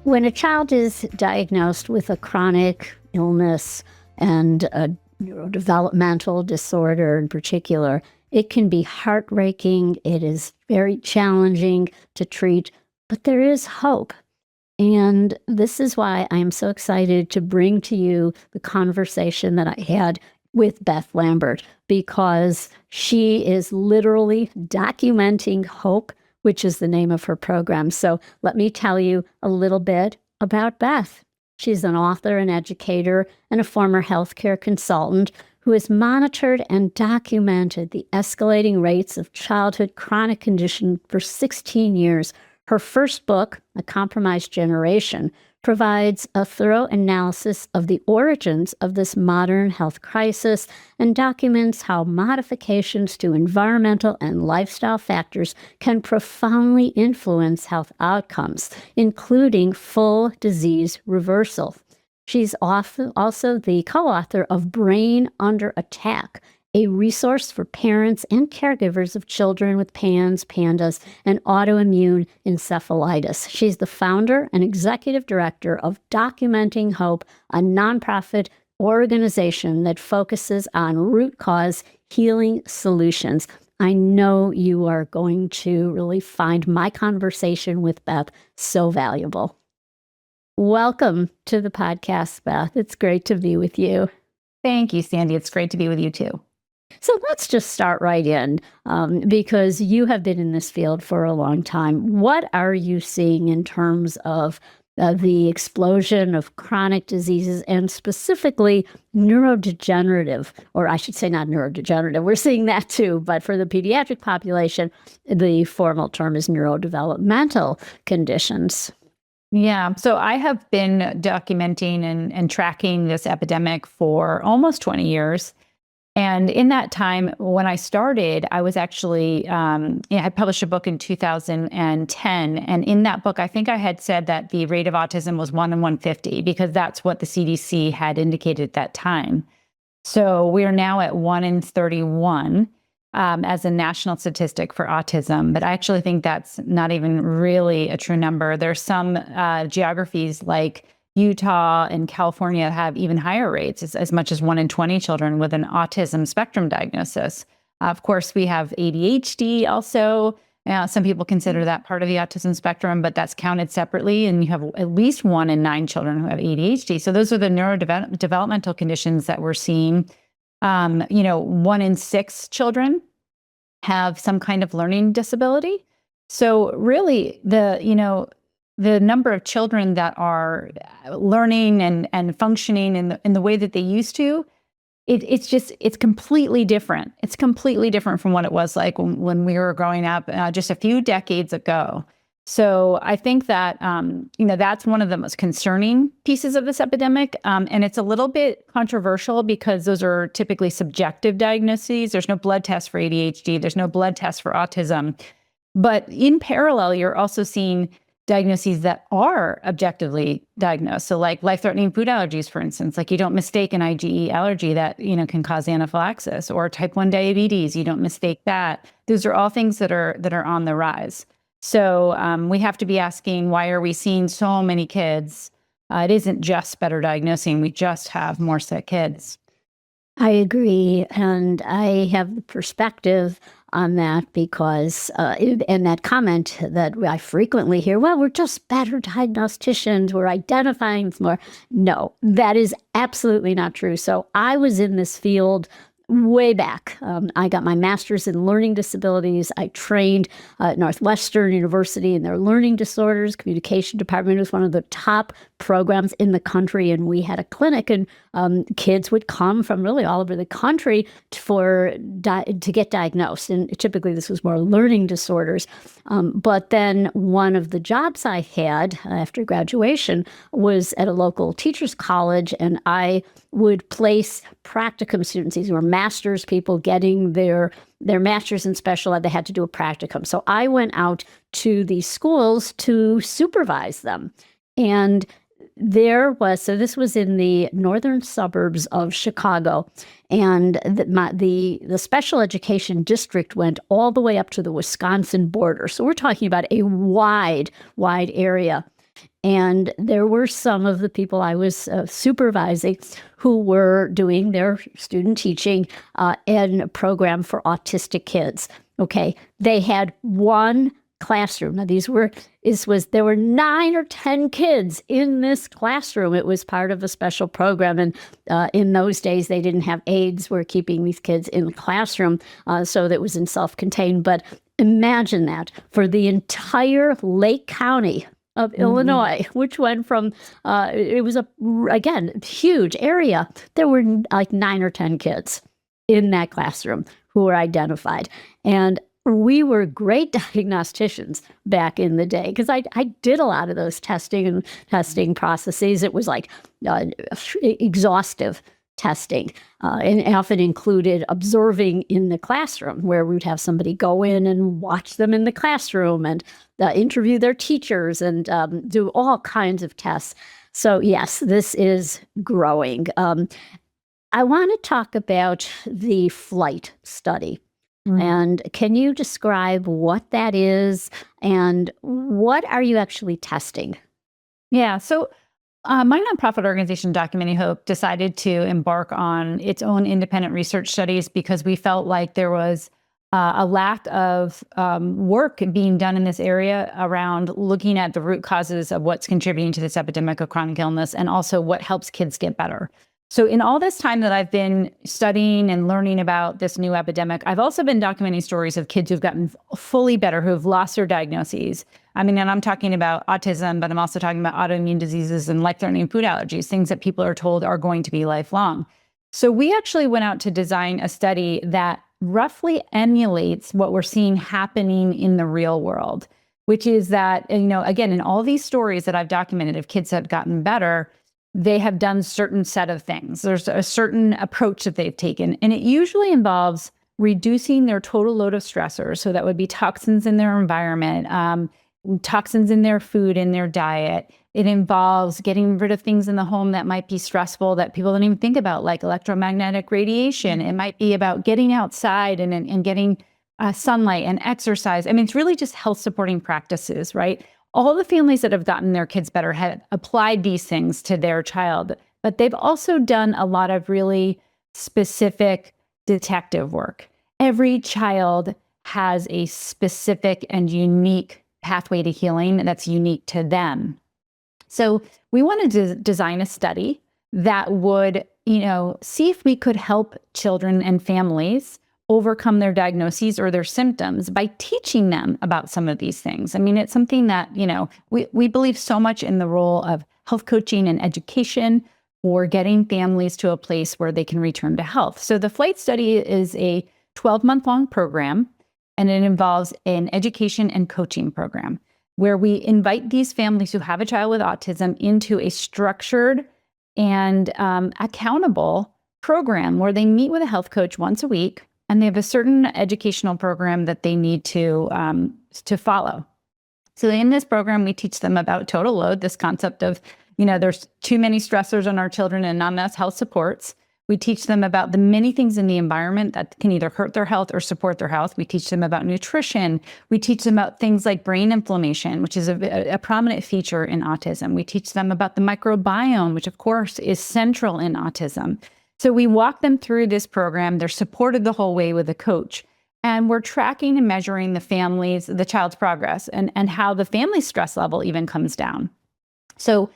When a child is diagnosed with a chronic illness and a neurodevelopmental disorder in particular, it can be heartbreaking. It is very challenging to treat, but there is hope. And this is why I am so excited to bring to you the conversation that I had with Beth Lambert, because she is literally documenting hope, which is the name of her program. So let me tell you a little bit about Beth. She's an author, an educator, and a former healthcare consultant who has monitored and documented the escalating rates of childhood chronic condition for 16 years. Her first book, A Compromised Generation, provides a thorough analysis of the origins of this modern health crisis and documents how modifications to environmental and lifestyle factors can profoundly influence health outcomes, including full disease reversal. She's also the co-author of Brain Under Attack, a resource for parents and caregivers of children with PANS, PANDAS, and autoimmune encephalitis. She's the founder and executive director of Documenting Hope, a nonprofit organization that focuses on root cause healing solutions. I know you are going to really find my conversation with Beth so valuable. Welcome to the podcast, Beth. It's great to be with you. Thank you, Sandi. It's great to be with you too. So let's just start right in, because you have been in this field for a long time. What are you seeing in terms of the explosion of chronic diseases and specifically neurodegenerative, or I should say not neurodegenerative, we're seeing that too, but for the pediatric population, the formal term is neurodevelopmental conditions? Yeah, so I have been documenting and tracking this epidemic for almost 20 years. And in that time, when I started, I was actually, I published a book in 2010. And in that book, I think I had said that the rate of autism was 1 in 150, because that's what the CDC had indicated at that time. So we are now at 1 in 31 as a national statistic for autism. But I actually think that's not even really a true number. There's some geographies like Utah and California have even higher rates, as much as 1 in 20 children with an autism spectrum diagnosis. Of course, we have ADHD also. Some people consider that part of the autism spectrum, but that's counted separately. And you have at least 1 in 9 children who have ADHD. So those are the neurodevelopmental conditions that we're seeing. 1 in 6 children have some kind of learning disability. So really, the number of children that are learning and functioning in the way that they used to, it's completely different. It's completely different from what it was like when we were growing up just a few decades ago. So I think that, that's one of the most concerning pieces of this epidemic. And it's a little bit controversial because those are typically subjective diagnoses. There's no blood test for ADHD. There's no blood test for autism. But in parallel, you're also seeing diagnoses that are objectively diagnosed. So like life-threatening food allergies, for instance, like you don't mistake an IgE allergy that, can cause anaphylaxis, or type 1 diabetes, you don't mistake that. Those are all things that are on the rise. So we have to be asking, why are we seeing so many kids? It isn't just better diagnosing, we just have more sick kids. I agree, and I have the perspective on that because, and that comment that I frequently hear, well, we're just better diagnosticians, we're identifying more. No, that is absolutely not true. So I was in this field way back. I got my master's in learning disabilities. I trained at Northwestern University in their learning disorders communication department. It was one of the top programs in the country, and we had a clinic, and kids would come from really all over the country to get diagnosed. And typically this was more learning disorders. But then one of the jobs I had after graduation was at a local teachers college, and I would place practicum students. These were master's people getting their master's in special ed. They had to do a practicum. So I went out to these schools to supervise them. And this was in the northern suburbs of Chicago. And the special education district went all the way up to the Wisconsin border. So we're talking about a wide area. And there were some of the people I was supervising who were doing their student teaching in a program for autistic kids. Okay, they had one classroom. Now there were 9 or 10 kids in this classroom. It was part of a special program, and in those days they didn't have aides. We're keeping these kids in the classroom, so that it was in self-contained. But imagine that for the entire Lake County of Illinois, which went from, it was again, huge area. There were like 9 or 10 kids in that classroom who were identified. And we were great diagnosticians back in the day because I did a lot of those testing processes. It was like exhaustive testing, and often included observing in the classroom, where we would have somebody go in and watch them in the classroom and interview their teachers and do all kinds of tests. So yes, this is growing. I want to talk about the flight study. And can you describe what that is and what are you actually testing? Yeah. So my nonprofit organization, Documenting Hope, decided to embark on its own independent research studies because we felt like there was a lack of work being done in this area around looking at the root causes of what's contributing to this epidemic of chronic illness and also what helps kids get better. So in all this time that I've been studying and learning about this new epidemic, I've also been documenting stories of kids who've gotten fully better, who've lost their diagnoses. I mean, and I'm talking about autism, but I'm also talking about autoimmune diseases and life-threatening food allergies, things that people are told are going to be lifelong. So we actually went out to design a study that roughly emulates what we're seeing happening in the real world, which is that, again, in all these stories that I've documented of kids that have gotten better, they have done certain set of things. There's a certain approach that they've taken, and it usually involves reducing their total load of stressors. So that would be toxins in their environment, toxins in their food, in their diet. It involves getting rid of things in the home that might be stressful that people don't even think about, like electromagnetic radiation. It might be about getting outside and getting sunlight and exercise. I mean, it's really just health supporting practices, right? All the families that have gotten their kids better have applied these things to their child, but they've also done a lot of really specific detective work. Every child has a specific and unique pathway to healing that's unique to them. So we wanted to design a study that would, see if we could help children and families overcome their diagnoses or their symptoms by teaching them about some of these things. I mean, it's something that, we believe so much in the role of health coaching and education for getting families to a place where they can return to health. So the flight study is a 12-month-long program, and it involves an education and coaching program where we invite these families who have a child with autism into a structured and accountable program where they meet with a health coach once a week. And they have a certain educational program that they need to follow. So in this program, we teach them about total load, this concept of, there's too many stressors on our children and not enough health supports. We teach them about the many things in the environment that can either hurt their health or support their health. We teach them about nutrition. We teach them about things like brain inflammation, which is a prominent feature in autism. We teach them about the microbiome, which of course is central in autism. So we walk them through this program. They're supported the whole way with a coach. And we're tracking and measuring the child's progress and how the family stress level even comes down. So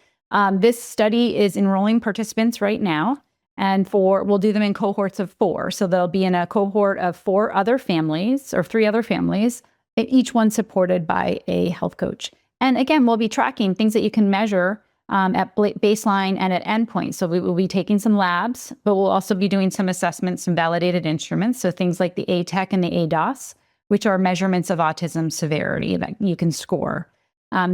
this study is enrolling participants right now. And we'll do them in cohorts of 4. So they'll be in a cohort of 4 other families or 3 other families, and each one supported by a health coach. And again, we'll be tracking things that you can measure at baseline and at endpoint. So we will be taking some labs, but we'll also be doing some assessments and validated instruments. So things like the ATEC and the ADOS, which are measurements of autism severity that you can score.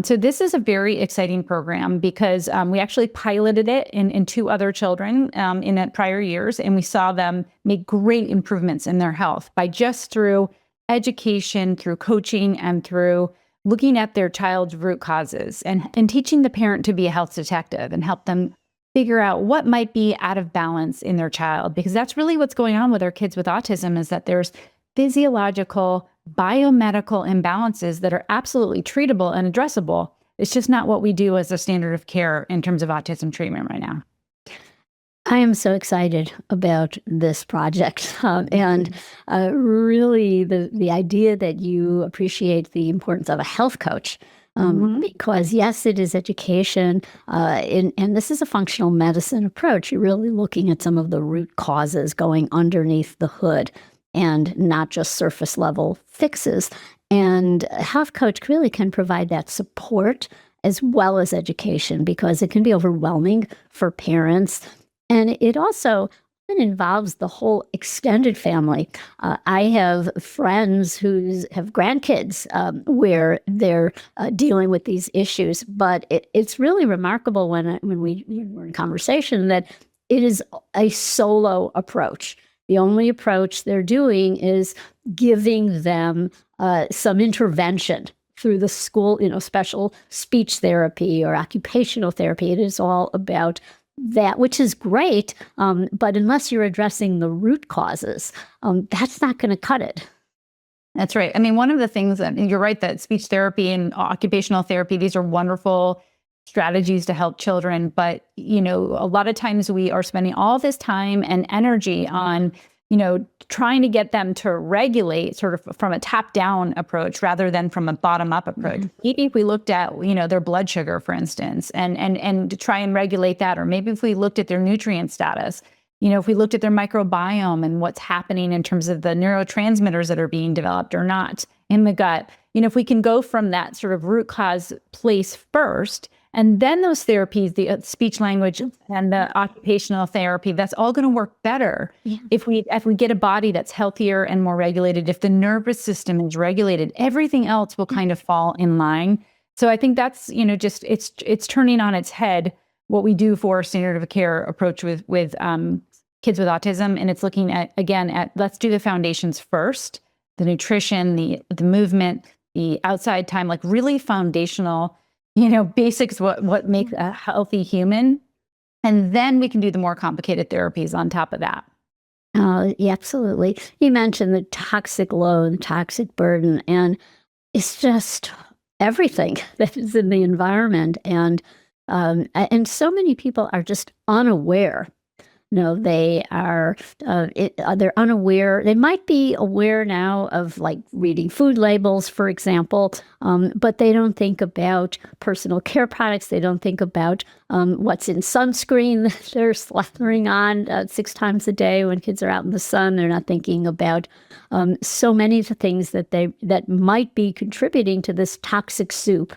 So this is a very exciting program because we actually piloted it in 2 other children in prior years, and we saw them make great improvements in their health by just through education, through coaching, and through looking at their child's root causes and teaching the parent to be a health detective and help them figure out what might be out of balance in their child. Because that's really what's going on with our kids with autism, is that there's physiological, biomedical imbalances that are absolutely treatable and addressable, it's just not what we do as a standard of care in terms of autism treatment right now. I am so excited about this project, and really the idea that you appreciate the importance of a health coach, because yes, it is education, and this is a functional medicine approach. You're really looking at some of the root causes going underneath the hood, and not just surface level fixes. And a health coach really can provide that support as well as education, because it can be overwhelming for parents. And it also involves the whole extended family. I have friends who have grandkids where they're dealing with these issues. But it's really remarkable when we were in conversation that it is a solo approach. The only approach they're doing is giving them some intervention through the school, special speech therapy or occupational therapy. It is all about that, which is great, but unless you're addressing the root causes, that's not going to cut it. That's right. I mean, one of the things that you're right, that speech therapy and occupational therapy, these are wonderful strategies to help children. But, a lot of times we are spending all this time and energy on, trying to get them to regulate sort of from a top-down approach rather than from a bottom-up approach. Maybe if we looked at, their blood sugar, for instance, and to try and regulate that, or maybe if we looked at their nutrient status, if we looked at their microbiome and what's happening in terms of the neurotransmitters that are being developed or not in the gut, if we can go from that sort of root cause place first, and then those therapies, the speech language and the occupational therapy, that's all going to work better if we get a body that's healthier and more regulated. If the nervous system is regulated, everything else will kind of fall in line. So I think that's, just it's turning on its head what we do for standard of care approach with kids with autism. And it's looking at, again, let's do the foundations first, the nutrition, the movement, the outside time, like really foundational, basics, what makes a healthy human. And then we can do the more complicated therapies on top of that. Yeah, absolutely. You mentioned the toxic load, toxic burden, and it's just everything that is in the environment. And so many people are just unaware. They are, they're unaware. They might be aware now of like reading food labels, for example, but they don't think about personal care products. They don't think about what's in sunscreen that they're slathering on 6 times a day when kids are out in the sun. They're not thinking about so many of the things that might be contributing to this toxic soup.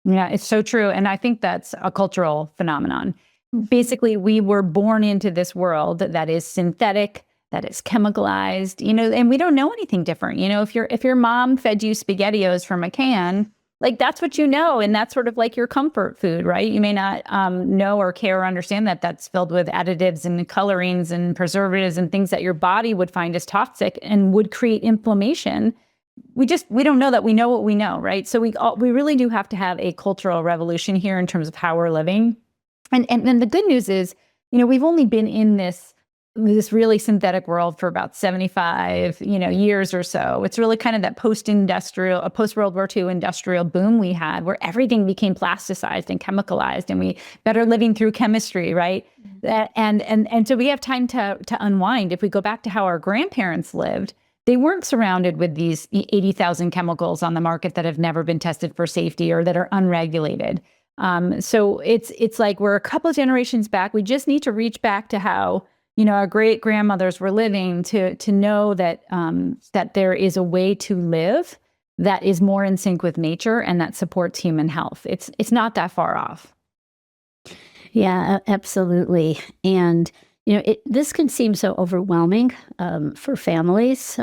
Yeah, it's so true. And I think that's a cultural phenomenon. Basically, we were born into this world that is synthetic, that is chemicalized, and we don't know anything different. If your mom fed you SpaghettiOs from a can, like that's what and that's sort of like your comfort food, right? You may not know or care or understand that that's filled with additives and colorings and preservatives and things that your body would find as toxic and would create inflammation. We don't know that we know what we know, right? So we really do have to have a cultural revolution here in terms of how we're living. And then the good news is, we've only been in this really synthetic world for about 75, years or so. It's really kind of that post-World War II industrial boom we had, where everything became plasticized and chemicalized, and we better living through chemistry, right? And so we have time to unwind. If we go back to how our grandparents lived, they weren't surrounded with these 80,000 chemicals on the market that have never been tested for safety or that are unregulated. So it's like we're a couple of generations back. We just need to reach back to how, our great grandmothers were living to know that, that there is a way to live that is more in sync with nature and that supports human health. It's not that far off. Yeah, absolutely. And this can seem so overwhelming for families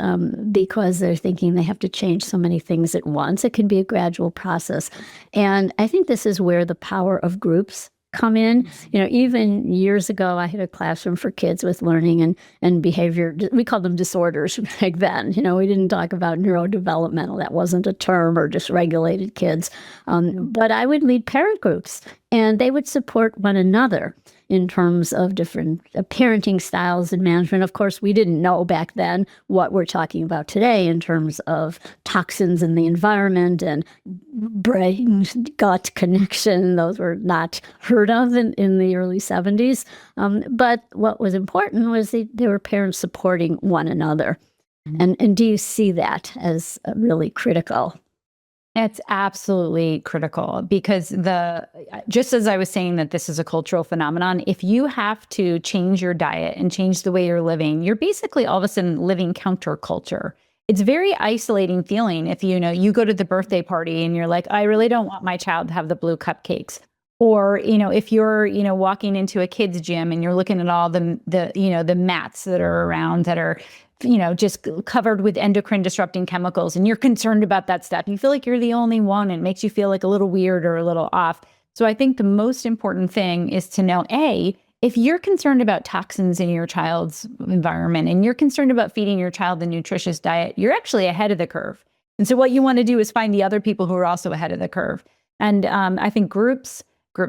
because they're thinking they have to change so many things at once. It can be a gradual process. And I think this is where the power of groups come in. Even years ago, I had a classroom for kids with learning and behavior. We called them disorders back then. We didn't talk about neurodevelopmental. That wasn't a term, or dysregulated kids. But I would lead parent groups. and they would support one another in terms of different parenting styles and management. Of course, we didn't know back then what we're talking about today in terms of toxins in the environment and brain-gut connection. Those were not heard of in the early 70s. But what was important was there were parents supporting one another. And do you see that as really critical? It's absolutely critical because just as I was saying that this is a cultural phenomenon, if you have to change your diet and change the way you're living, you're basically all of a sudden living counterculture. It's very isolating feeling if you go to the birthday party and you're like, I really don't want my child to have the blue cupcakes. Or, if you're, walking into a kid's gym and you're looking at all the mats that are around that are just covered with endocrine disrupting chemicals, and you're concerned about that stuff. You feel like you're the only one, and it makes you feel like a little weird or a little off. So I think the most important thing is to know, if you're concerned about toxins in your child's environment and you're concerned about feeding your child a nutritious diet, you're actually ahead of the curve. And so what you want to do is find the other people who are also ahead of the curve. And I think group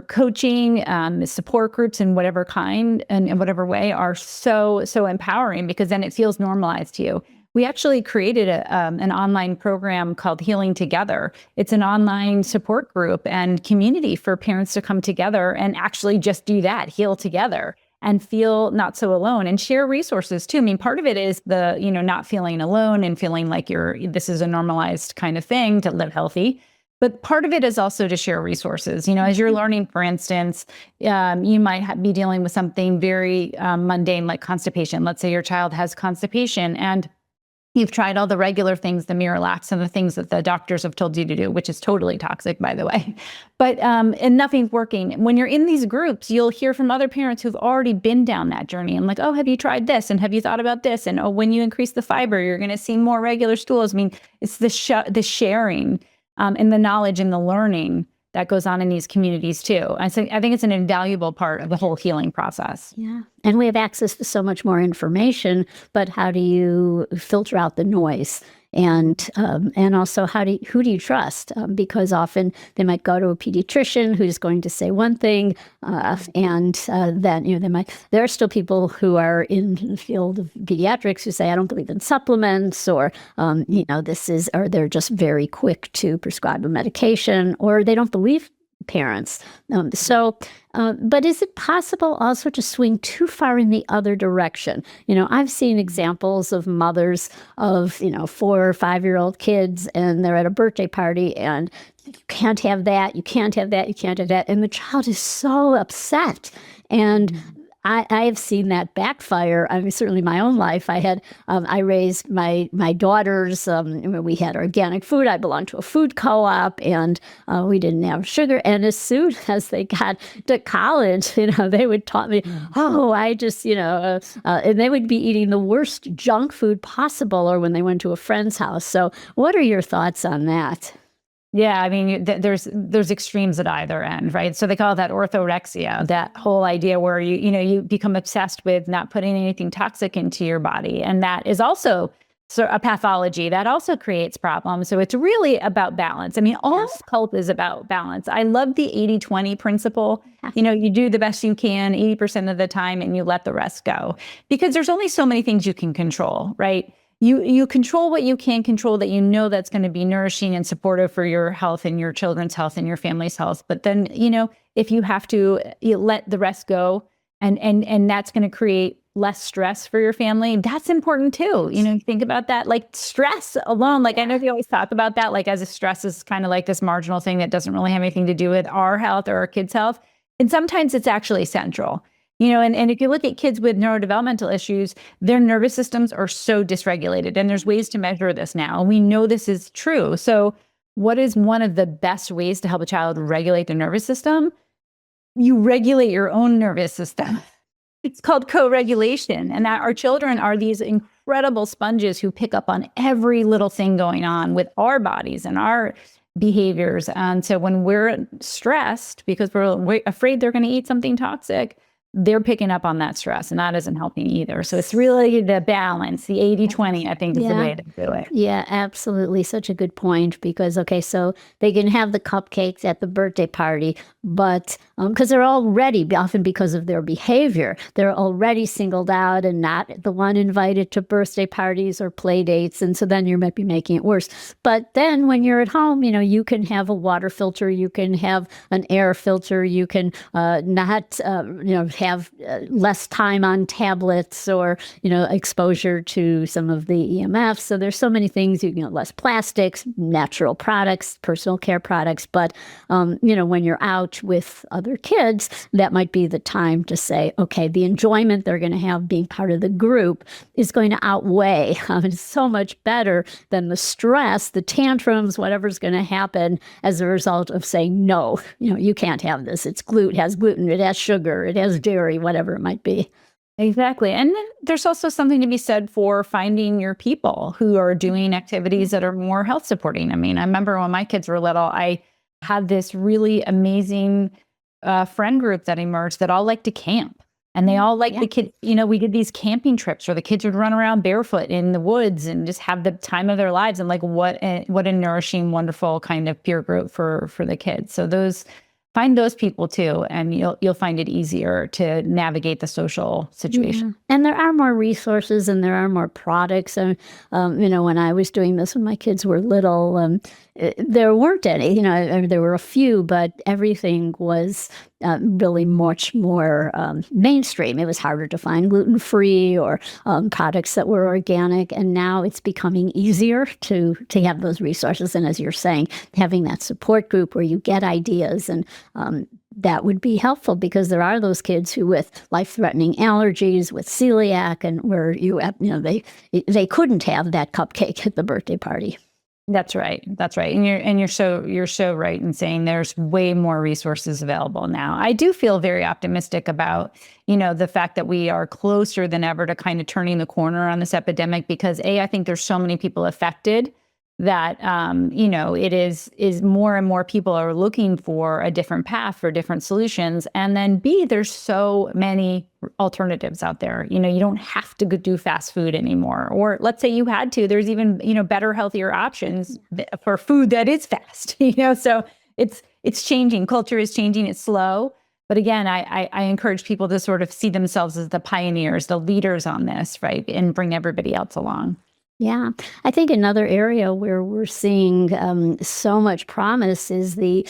coaching, support groups in whatever kind and in whatever way are so empowering, because then it feels normalized to you. We actually created an online program called Healing Together. It's an online support group and community for parents to come together and actually just do that, heal together and feel not so alone and share resources too. I mean, part of it is the, not feeling alone and feeling like this is a normalized kind of thing to live healthy. But part of it is also to share resources. As you're learning, for instance, you might be dealing with something very mundane like constipation. Let's say your child has constipation and you've tried all the regular things, the Miralax and the things that the doctors have told you to do, which is totally toxic, by the way. But and nothing's working. When you're in these groups, you'll hear from other parents who've already been down that journey and like, oh, have you tried this? And have you thought about this? And oh, when you increase the fiber, you're going to see more regular stools. I mean, it's the sharing. And the knowledge and the learning that goes on in these communities too. I think it's an invaluable part of the whole healing process. Yeah. And we have access to so much more information, but how do you filter out the noise? And also, who do you trust? Because often they might go to a pediatrician who's going to say one thing, and then there are still people who are in the field of pediatrics who say, I don't believe in supplements, or or they're just very quick to prescribe a medication, or they don't believe parents. But is it possible also to swing too far in the other direction? I've seen examples of mothers of, 4 or 5-year-old kids, and they're at a birthday party, and you can't have that, you can't have that, you can't have that. And the child is so upset. And I have seen that backfire. I mean, certainly my own life. I raised my daughters. We had organic food. I belonged to a food co-op, and we didn't have sugar. And as soon as they got to college, they would taught me, I just, and they would be eating the worst junk food possible, or when they went to a friend's house. So, what are your thoughts on that? Yeah, I mean, there's extremes at either end, right? So they call that orthorexia, that whole idea where you become obsessed with not putting anything toxic into your body, and that is also a pathology that also creates problems. So it's really about balance. I mean, all health is about balance. I love the 80-20 principle. You do the best you can 80% of the time, and you let the rest go, because there's only so many things you can control, right? You control what you can control that that's going to be nourishing and supportive for your health and your children's health and your family's health. But then, if you have to, you let the rest go, and that's going to create less stress for your family, that's important too. Think about that, like stress alone. Like, I know they always talk about that, like as if stress is kind of like this marginal thing that doesn't really have anything to do with our health or our kids' health. And sometimes it's actually central. And if you look at kids with neurodevelopmental issues, their nervous systems are so dysregulated, and there's ways to measure this now. We know this is true. So what is one of the best ways to help a child regulate their nervous system? You regulate your own nervous system. It's called co-regulation, and that our children are these incredible sponges who pick up on every little thing going on with our bodies and our behaviors. And so when we're stressed because we're afraid they're going to eat something toxic, they're picking up on that stress, and that isn't helping either. So it's really the balance, the 80-20, I think, is the way to do it. Yeah, absolutely. Such a good point, because, okay, so they can have the cupcakes at the birthday party, but because they're already, often because of their behavior, they're already singled out and not the one invited to birthday parties or play dates. And so then you might be making it worse. But then when you're at home, you can have a water filter, you can have an air filter, you can not, have less time on tablets or, exposure to some of the EMFs. So there's so many things, less plastics, natural products, personal care products. But, when you're out with other kids, that might be the time to say, okay, the enjoyment they're going to have being part of the group is going to outweigh. It's so much better than the stress, the tantrums, whatever's going to happen as a result of saying, no, you can't have this. It has gluten, it has sugar, it has dairy, whatever it might be. Exactly. And then there's also something to be said for finding your people who are doing activities that are more health supporting. I mean, I remember when my kids were little, I had this really amazing friend group that emerged that all liked to camp. And they all liked the kids. We did these camping trips where the kids would run around barefoot in the woods and just have the time of their lives. And like, what a nourishing, wonderful kind of peer group for the kids. So find those people too, and you'll find it easier to navigate the social situation. Yeah. And there are more resources and there are more products. And when I was doing this when my kids were little, there weren't any. There were a few, but everything was really much more mainstream. It was harder to find gluten-free or products that were organic, and now it's becoming easier to have those resources. And as you're saying, having that support group where you get ideas, and that would be helpful, because there are those kids who with life-threatening allergies, with celiac, and where they couldn't have that cupcake at the birthday party. That's right. And you're so right in saying there's way more resources available now. I do feel very optimistic about, the fact that we are closer than ever to kind of turning the corner on this epidemic, because I think there's so many people affected that, it is more and more people are looking for a different path, for different solutions. And then B, there's so many alternatives out there. You don't have to do fast food anymore. Or let's say you had to, there's even, better, healthier options for food that is fast, so it's changing. Culture is changing. It's slow. But again, I encourage people to sort of see themselves as the pioneers, the leaders on this, right? And bring everybody else along. Yeah, I think another area where we're seeing so much promise is the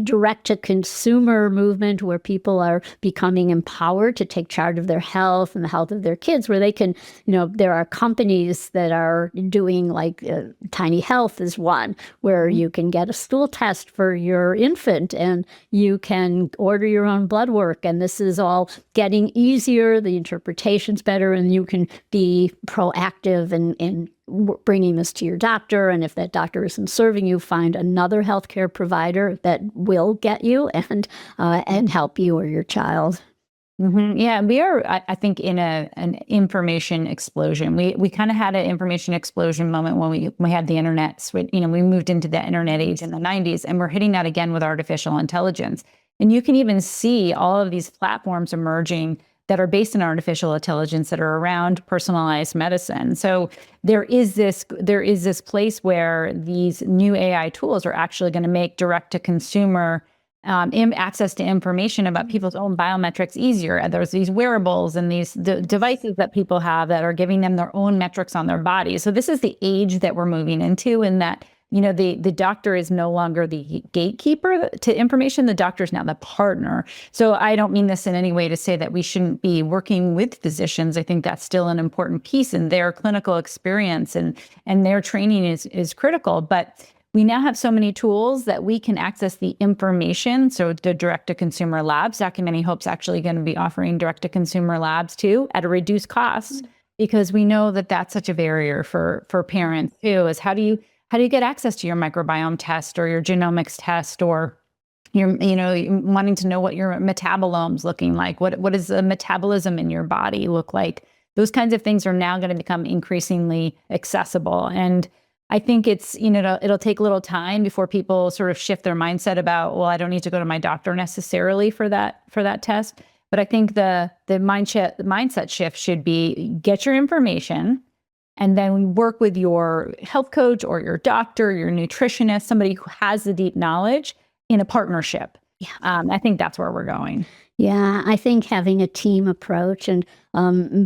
direct-to-consumer movement, where people are becoming empowered to take charge of their health and the health of their kids, where they can, there are companies that are doing, like Tiny Health is one, where you can get a stool test for your infant and you can order your own blood work. And this is all getting easier, the interpretation's better, and you can be proactive in bringing this to your doctor. And if that doctor isn't serving you, find another healthcare provider that will get you and help you or your child. Mm-hmm. Yeah, we are, I think, in an information explosion. We kind of had an information explosion moment when we had the internet switch. We moved into the internet age in the 90s, and we're hitting that again with artificial intelligence. And you can even see all of these platforms emerging that are based in artificial intelligence that are around personalized medicine. So there is this place where these new AI tools are actually going to make direct-to-consumer access to information about people's own biometrics easier. There's these wearables and these devices that people have that are giving them their own metrics on their body. So this is the age that we're moving into, and that the doctor is no longer the gatekeeper to information. The doctor is now the partner. So I don't mean this in any way to say that we shouldn't be working with physicians. I think that's still an important piece, in their clinical experience and their training is critical. But we now have so many tools that we can access the information. So the direct-to-consumer labs, Documenting Hope's actually going to be offering direct-to-consumer labs too at a reduced cost, because we know that that's such a barrier for parents too, is how do you get access to your microbiome test or your genomics test, or you're wanting to know what your metabolome's looking like, what does the metabolism in your body look like? Those kinds of things are now going to become increasingly accessible. And I think it's, it'll take a little time before people sort of shift their mindset about, well, I don't need to go to my doctor necessarily for that test. But I think the mindset shift should be get your information and then work with your health coach or your doctor, your nutritionist, somebody who has the deep knowledge in a partnership. Yeah. I think that's where we're going. Yeah, I think having a team approach, and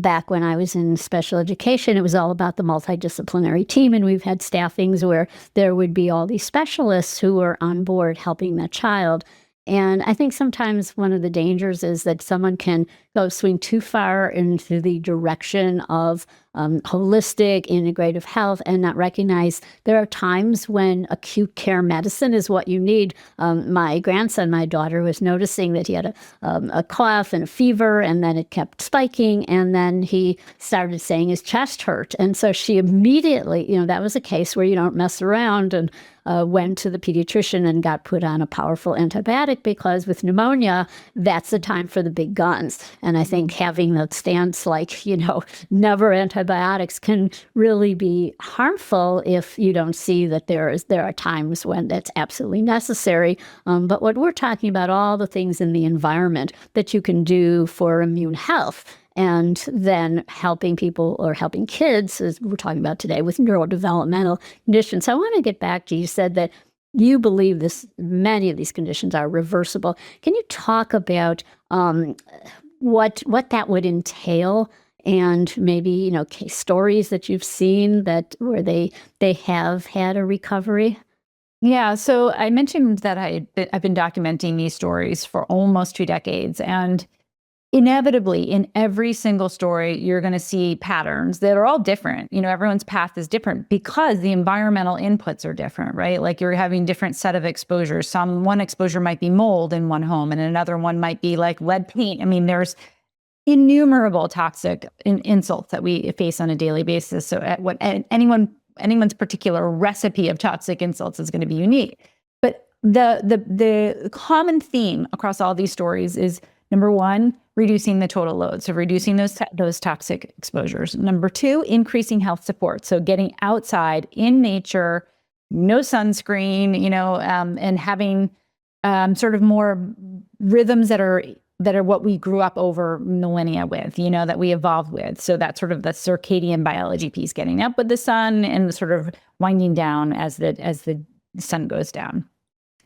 back when I was in special education, it was all about the multidisciplinary team, and we've had staffings where there would be all these specialists who were on board helping that child. And I think sometimes one of the dangers is that someone can go swing too far into the direction of holistic, integrative health and not recognize there are times when acute care medicine is what you need. My grandson, my daughter, was noticing that he had a cough and a fever, and then it kept spiking, and then he started saying his chest hurt. And so she immediately, that was a case where you don't mess around, and went to the pediatrician and got put on a powerful antibiotic, because with pneumonia, that's the time for the big guns. And I think having that stance like, never antibiotics can really be harmful if you don't see that there are times when that's absolutely necessary. But what we're talking about, all the things in the environment that you can do for immune health, and then helping people or helping kids, as we're talking about today, with neurodevelopmental conditions. So I want to get back to, you said that you believe many of these conditions are reversible. Can you talk about what that would entail, and maybe case stories that you've seen where they have had a recovery? Yeah, so I mentioned that I've been documenting these stories for almost 2 decades, and inevitably, in every single story, you're going to see patterns that are all different. Everyone's path is different because the environmental inputs are different, right? Like you're having different set of exposures. One exposure might be mold in one home, and another one might be like lead paint. I mean, there's innumerable toxic insults that we face on a daily basis. So anyone's particular recipe of toxic insults is going to be unique. But the common theme across all these stories is, number one, reducing the total load, so reducing those toxic exposures. Number two, increasing health support, so getting outside in nature, no sunscreen, and having sort of more rhythms that are what we grew up over millennia with, that we evolved with. So that's sort of the circadian biology piece, getting up with the sun and sort of winding down as the sun goes down.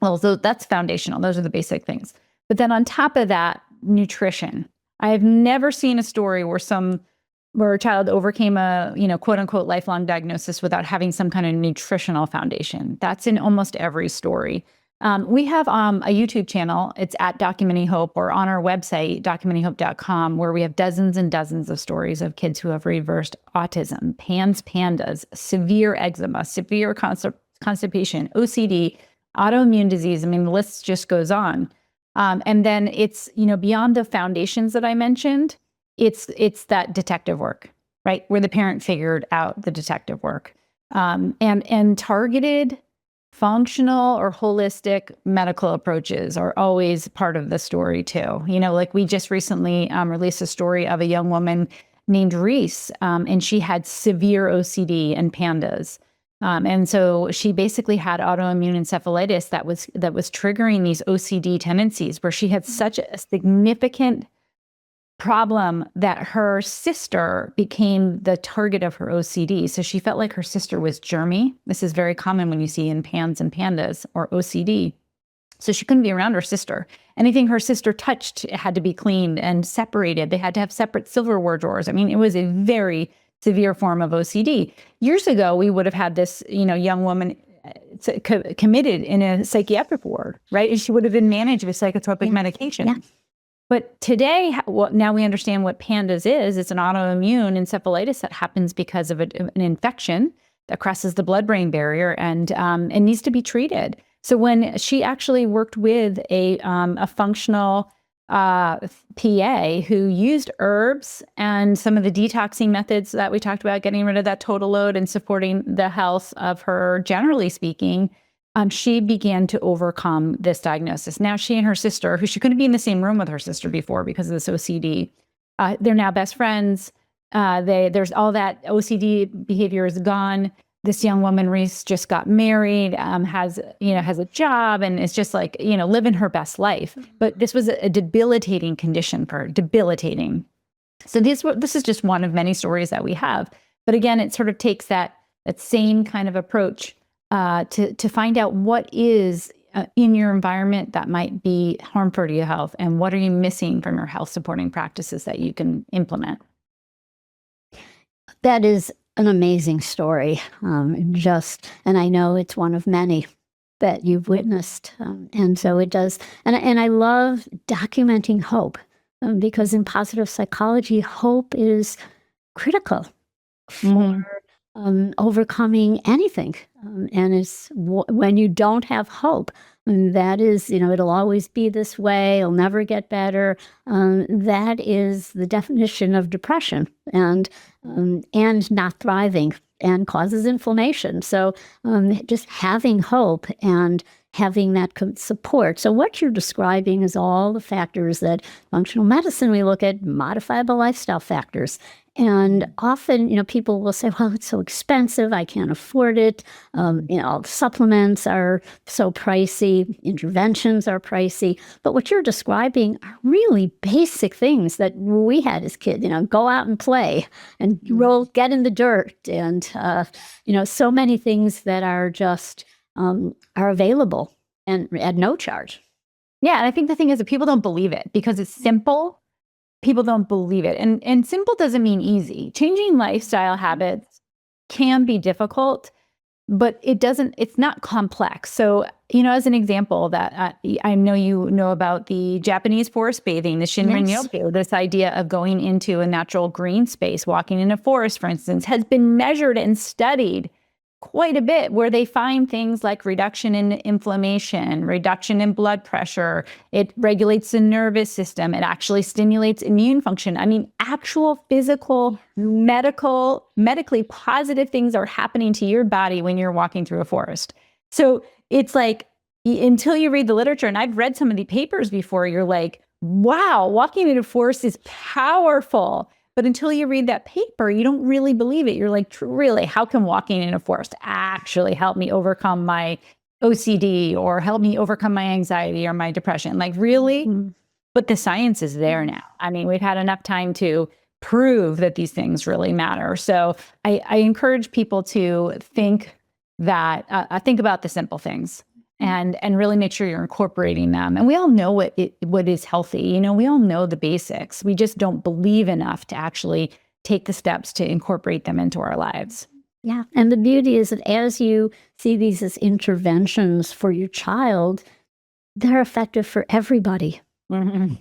Well, so that's foundational. Those are the basic things. But then on top of that, nutrition. I have never seen a story where a child overcame a, quote unquote, lifelong diagnosis without having some kind of nutritional foundation. That's in almost every story. We have a YouTube channel. It's at Documenting Hope, or on our website, documentinghope.com, where we have dozens and dozens of stories of kids who have reversed autism, PANDAS, severe eczema, severe constipation, OCD, autoimmune disease. I mean, the list just goes on. And then it's, beyond the foundations that I mentioned, it's that detective work, right? Where the parent figured out the detective work, and targeted, functional or holistic medical approaches are always part of the story too. Like we just recently released a story of a young woman named Reese, and she had severe OCD and PANDAS. And so she basically had autoimmune encephalitis that was triggering these OCD tendencies, where she had such a significant problem that her sister became the target of her OCD. So she felt like her sister was germy. This is very common when you see in PANS and PANDAS, or OCD. So she couldn't be around her sister. Anything her sister touched had to be cleaned and separated. They had to have separate silverware drawers. I mean, it was a very severe form of OCD. Years ago, we would have had this, young woman committed in a psychiatric ward, right? And she would have been managed with psychotropic medication. Yeah. But today, now we understand what PANDAS is. It's an autoimmune encephalitis that happens because of an infection that crosses the blood-brain barrier and needs to be treated. So when she actually worked with a functional PA who used herbs and some of the detoxing methods that we talked about, getting rid of that total load and supporting the health of her, generally speaking, she began to overcome this diagnosis. Now she and her sister, who she couldn't be in the same room with her sister before because of this OCD, they're now best friends. There's all that OCD behavior is gone. this young woman, Reese, just got married, has a job, and is just like, living her best life. But this was a debilitating condition for her, debilitating. So this is just one of many stories that we have. But again, it sort of takes that same kind of approach to find out what is in your environment that might be harmful to your health, and what are you missing from your health supporting practices that you can implement. That is an amazing story. And I know it's one of many that you've witnessed. And so it does. And I love documenting hope because in positive psychology, hope is critical for overcoming anything. And it's when you don't have hope, and that is, it'll always be this way, it'll never get better. That is the definition of depression and not thriving, and causes inflammation. So just having hope and having that support. So what you're describing is all the factors that functional medicine, we look at modifiable lifestyle factors. And often, people will say, well, it's so expensive, I can't afford it. Supplements are so pricey, interventions are pricey. But what you're describing are really basic things that we had as kids, go out and play and get in the dirt. And, so many things that are just, are available and at no charge. Yeah. And I think the thing is that people don't believe it because it's simple. People don't believe it. And simple doesn't mean easy. Changing lifestyle habits can be difficult, but it's not complex. So, as an example that I know you know about the Japanese forest bathing, the Shinrin-yoku, this idea of going into a natural green space, walking in a forest, for instance, has been measured and studied quite a bit, where they find things like reduction in inflammation, reduction in blood pressure. It regulates the nervous system. It actually stimulates immune function. I mean, actual physical, medically positive things are happening to your body when you're walking through a forest. So it's like, until you read the literature, and I've read some of the papers before, you're like, wow, walking in a forest is powerful. But until you read that paper, you don't really believe it. You're like, really, how can walking in a forest actually help me overcome my OCD or help me overcome my anxiety or my depression? Like, really? But the science is there now. I mean, we've had enough time to prove that these things really matter. So I encourage people to think about the simple things. And really make sure you're incorporating them. And we all know what is healthy. We all know the basics. We just don't believe enough to actually take the steps to incorporate them into our lives. Yeah. And the beauty is that as you see these as interventions for your child, they're effective for everybody. And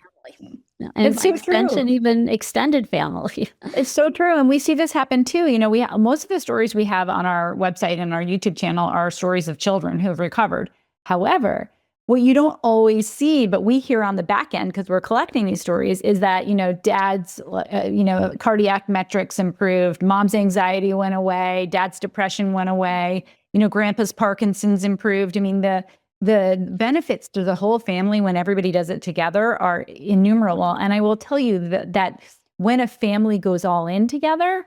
It's so extension, even extended family. It's so true. And we see this happen too. Most of the stories we have on our website and our YouTube channel are stories of children who have recovered. However, what you don't always see, but we hear on the back end because we're collecting these stories, is that, dad's, cardiac metrics improved, mom's anxiety went away, dad's depression went away, grandpa's Parkinson's improved. I mean, the benefits to the whole family when everybody does it together are innumerable. And I will tell you that when a family goes all in together,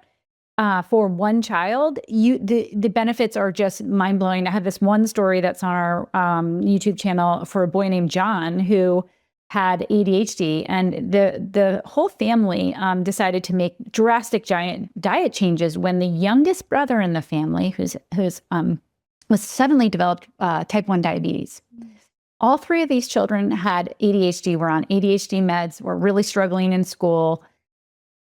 for one child, the benefits are just mind-blowing. I have this one story that's on our YouTube channel for a boy named John who had ADHD, and the whole family decided to make drastic giant diet changes when the youngest brother in the family, was suddenly developed type 1 diabetes. All three of these children had ADHD, were on ADHD meds, were really struggling in school.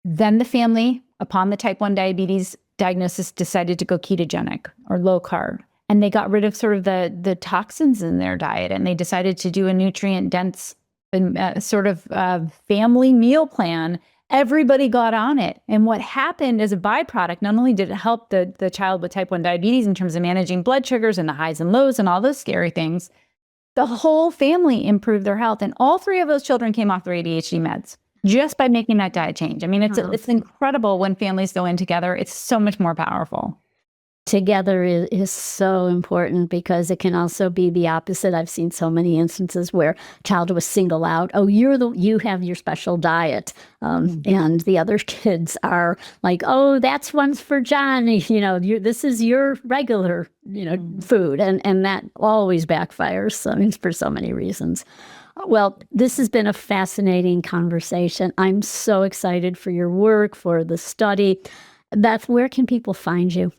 Then the family, upon the type 1 diabetes diagnosis, decided to go ketogenic or low carb. And they got rid of sort of the toxins in their diet. And they decided to do a nutrient dense family meal plan. Everybody got on it. And what happened as a byproduct, not only did it help the child with type 1 diabetes in terms of managing blood sugars and the highs and lows and all those scary things, the whole family improved their health. And all three of those children came off their ADHD meds just by making that diet change. I mean, it's incredible when families go in together. It's so much more powerful. together is so important, because it can also be the opposite. I've seen so many instances where a child was singled out. Oh, you have your special diet. And the other kids are like, oh, that's one's for John. This is your regular, food. And that always backfires. I mean, for so many reasons. Well, this has been a fascinating conversation. I'm so excited for your work, for the study. Beth, where can people find you?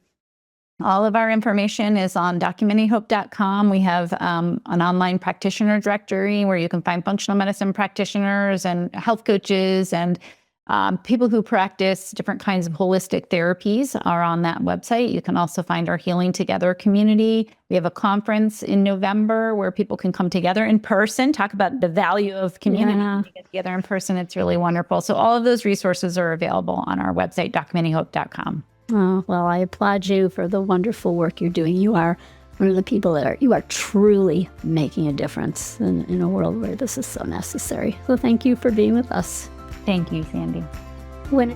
All of our information is on documentinghope.com. We have an online practitioner directory where you can find functional medicine practitioners and health coaches, and people who practice different kinds of holistic therapies are on that website. You can also find our Healing Together community. We have a conference in November where people can come together in person, talk about the value of community. Yeah. Get together in person. It's really wonderful. So all of those resources are available on our website, documentinghope.com. Oh, well, I applaud you for the wonderful work you're doing. You are one of the people you are truly making a difference in a world where this is so necessary. So thank you for being with us. Thank you, Sandi. When